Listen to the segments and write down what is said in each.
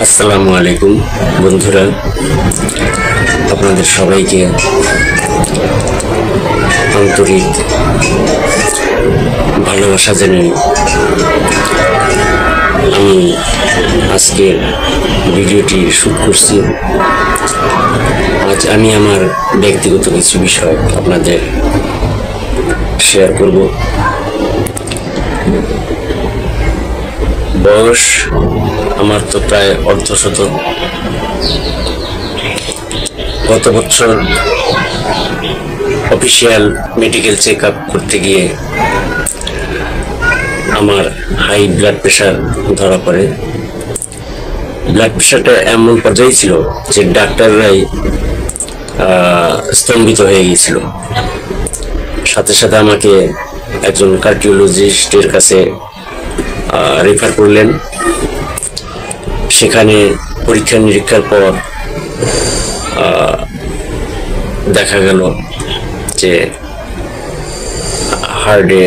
আসসালামু আলাইকুম বন্ধুরা, আপনাদের সবাইকে আন্তরিক ভালোবাসা জানাই। আমি আজকের ভিডিওটি শুট করছি। আজ আমি আমার ব্যক্তিগত কিছু বিষয় আপনাদের শেয়ার করব। বয়স আমার তো প্রায় অর্ধশত। গত বছর অফিসিয়াল মেডিকেল চেক আপ করতে গিয়ে আমার হাই ব্লাড প্রেশার ধরা পড়ে। ব্লাড প্রেশারটা এমন পর্যায়ে ছিল যে ডাক্তাররাই স্তম্ভিত হয়ে গিয়েছিল। সাথে সাথে আমাকে একজন কার্ডিওলজিস্টের কাছে রেফার করলেন। সেখানে পরীক্ষা নিরীক্ষার পর দেখা গেল যে হার্টে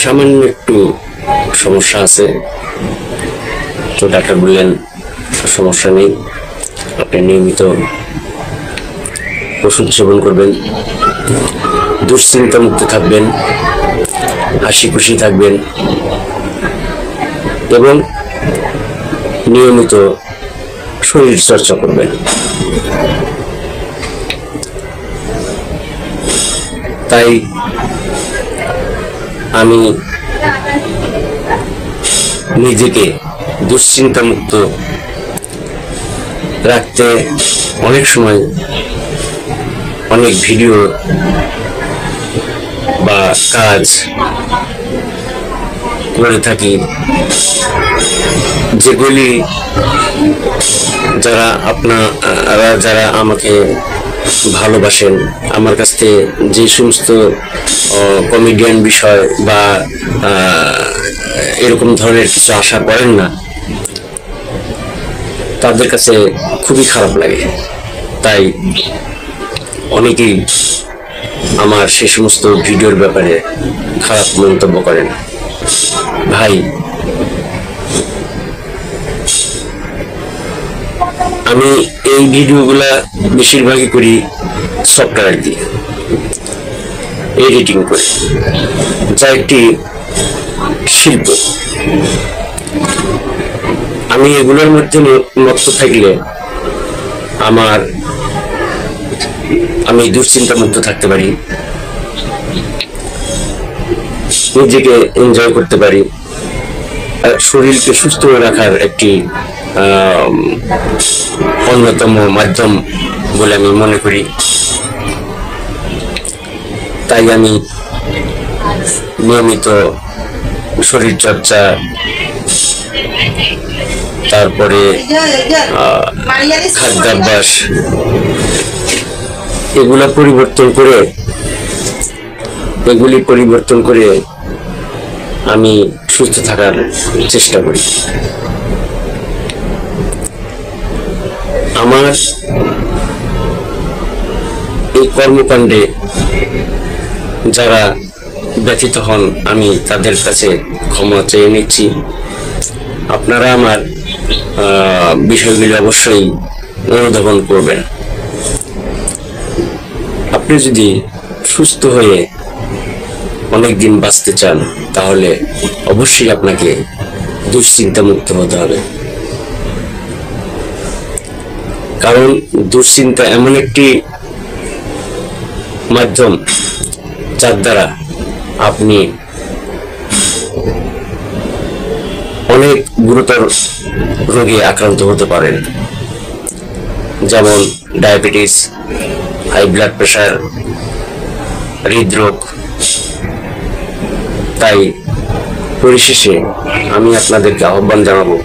সামান্য একটু সমস্যা আছে। তো ডাক্তার বললেন সমস্যা নেই, আপনি নিয়মিত ওষুধ সেবন করবেন, দুশ্চিন্তা মুক্ত থাকবেন, হাসি খুশি থাকবেন এবং নিয়মিত শরীর চর্চা করবেন। তাই আমি নিজেকে দুশ্চিন্তা মুক্ত রাখতে অনেক সময় অনেক ভিডিও বা কাজ করে থাকি, যেগুলি যারা আমাকে ভালোবাসেন, আমার কাছ থেকে যে সমস্ত কমেডিয়ান বিষয় বা এরকম ধরনের কিছু আশা করেন না, তাদের কাছে খুবই খারাপ লাগে। তাই অনেকেই আমার সে সমস্ত ভিডিওর ব্যাপারে খারাপ মন্তব্য করেন। ভাই, আমি এই ভিডিওগুলা বেশিরভাগই করি সফটওয়্যার দিয়ে এডিটিং করে, যা একটি শিল্প। আমি এগুলোর মধ্যে মত্ত থাকলে আমি দুশ্চিন্তা মুক্ত থাকতে পারি, নিজেকে এনজয় করতে পারি, শরীরকে সুস্থ রাখার একটি অন্যতম মাধ্যম বলে আমি মনে করি। তাই আমি নিয়মিত শরীর চর্চা, তারপরে খাদ্যাভ্যাস এগুলি পরিবর্তন করে আমি সুস্থ থাকার চেষ্টা করি। আমার এই কর্মকাণ্ডে যারা ব্যথিত হন, আমি তাদের কাছে ক্ষমা চেয়ে নিচ্ছি। আপনারা আমার বিষয়গুলি অবশ্যই অনুধাবন করবেন। আপনি যদি সুস্থ হয়ে অনেকদিন বাঁচতে চান, তাহলে অবশ্যই আপনাকে দুশ্চিন্তা মুক্ত হতে হবে। কারণ দুশ্চিন্তা এমন একটি মাধ্যম যার দ্বারা আপনি অনেক গুরুতর রোগে আক্রান্ত হতে পারেন, যেমন ডায়াবেটিস, হাই ব্লাড প্রেশার, হৃদরোগ। তাই পরিশেষে আমি আপনাদেরকে আহ্বান জানাবো,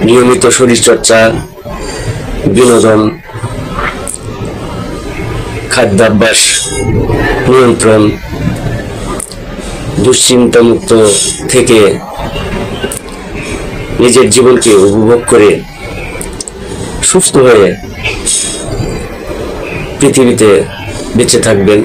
নিয়মিত শরীরচর্চা, বিনোদন, খাদ্যাভ্যাস নিয়ন্ত্রণ, দুশ্চিন্তা মুক্ত থেকে নিজের জীবনকে উপভোগ করে সুস্থ হয়ে পৃথিবীতে বেঁচে থাকবেন।